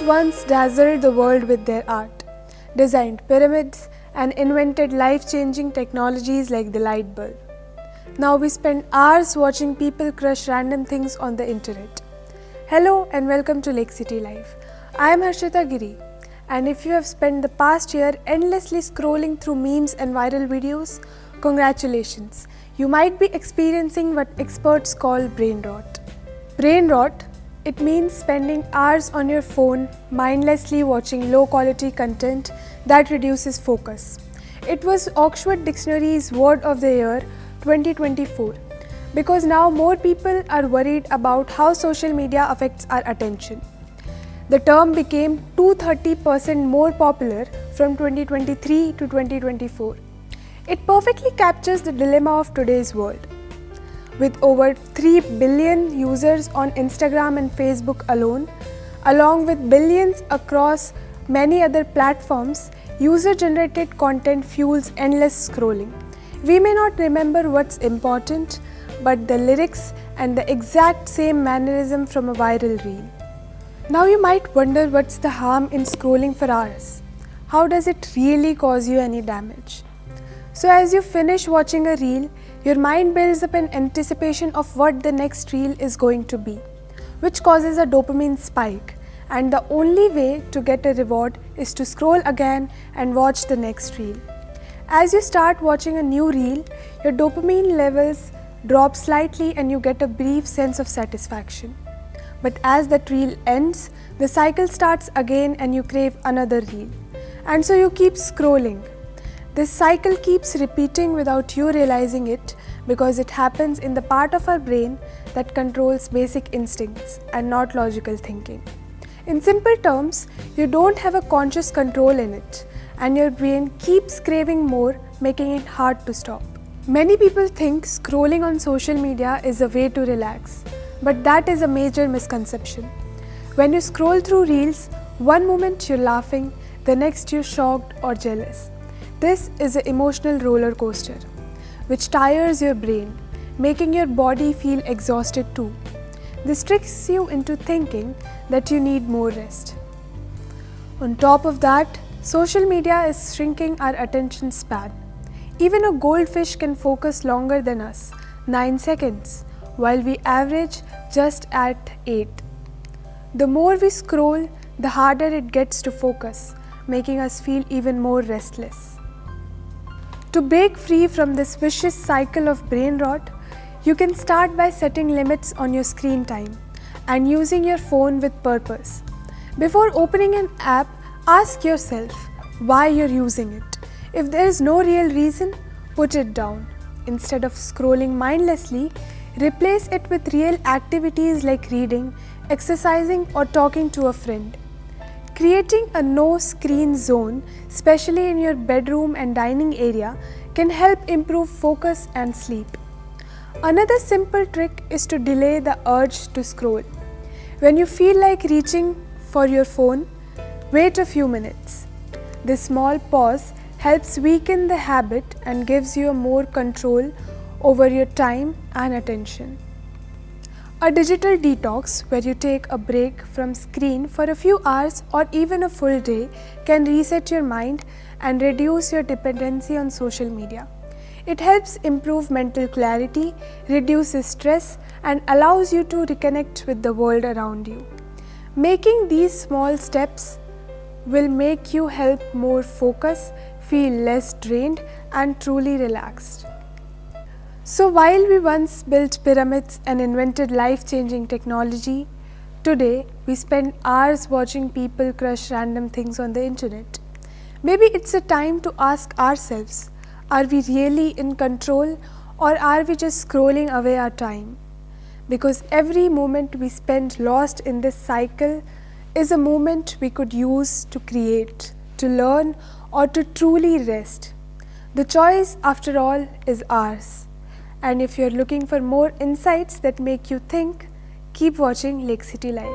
once dazzled the world with their art, designed pyramids, and invented life-changing technologies like the light bulb. Now we spend hours watching people crush random things on the internet. Hello and welcome to Lake City Life. I am Harshita Giri, and if you have spent the past year endlessly scrolling through memes and viral videos, congratulations. You might be experiencing what experts call brain rot. Brain rot, it means spending hours on your phone mindlessly watching low-quality content that reduces focus. It was Oxford Dictionary's Word of the Year 2024 because now more people are worried about how social media affects our attention. The term became 230% more popular from 2023 to 2024. It perfectly captures the dilemma of today's world. With over 3 billion users on Instagram and Facebook alone, along with billions across many other platforms, user-generated content fuels endless scrolling. We may not remember what's important, but the lyrics and the exact same mannerism from a viral reel. Now you might wonder what's the harm in scrolling for hours. How does it really cause you any damage? So as you finish watching a reel, your mind builds up an anticipation of what the next reel is going to be, which causes a dopamine spike, and the only way to get a reward is to scroll again and watch the next reel. As you start watching a new reel, your dopamine levels drop slightly and you get a brief sense of satisfaction. But as that reel ends, the cycle starts again and you crave another reel. And so you keep scrolling. This cycle keeps repeating without you realizing it because it happens in the part of our brain that controls basic instincts and not logical thinking. In simple terms, you don't have a conscious control in it, and your brain keeps craving more, making it hard to stop. Many people think scrolling on social media is a way to relax, but that is a major misconception. When you scroll through reels, one moment you're laughing, the next you're shocked or jealous. This is an emotional roller coaster, which tires your brain, making your body feel exhausted too. This tricks you into thinking that you need more rest. On top of that, social media is shrinking our attention span. Even a goldfish can focus longer than us, 9 seconds, while we average just at 8. The more we scroll, the harder it gets to focus, making us feel even more restless. To break free from this vicious cycle of brain rot, you can start by setting limits on your screen time and using your phone with purpose. Before opening an app, ask yourself why you're using it. If there is no real reason, put it down. Instead of scrolling mindlessly, replace it with real activities like reading, exercising, or talking to a friend. Creating a no-screen zone, especially in your bedroom and dining area, can help improve focus and sleep. Another simple trick is to delay the urge to scroll. When you feel like reaching for your phone, wait a few minutes. This small pause helps weaken the habit and gives you more control over your time and attention. A digital detox, where you take a break from screen for a few hours or even a full day, can reset your mind and reduce your dependency on social media. It helps improve mental clarity, reduces stress, and allows you to reconnect with the world around you. Making these small steps will make you help more focus, feel less drained, and truly relaxed. So while we once built pyramids and invented life-changing technology, today we spend hours watching people crush random things on the internet. Maybe it's a time to ask ourselves, are we really in control or are we just scrolling away our time? Because every moment we spend lost in this cycle is a moment we could use to create, to learn, or to truly rest. The choice, after all, is ours. And if you're looking for more insights that make you think, keep watching Lake City Live.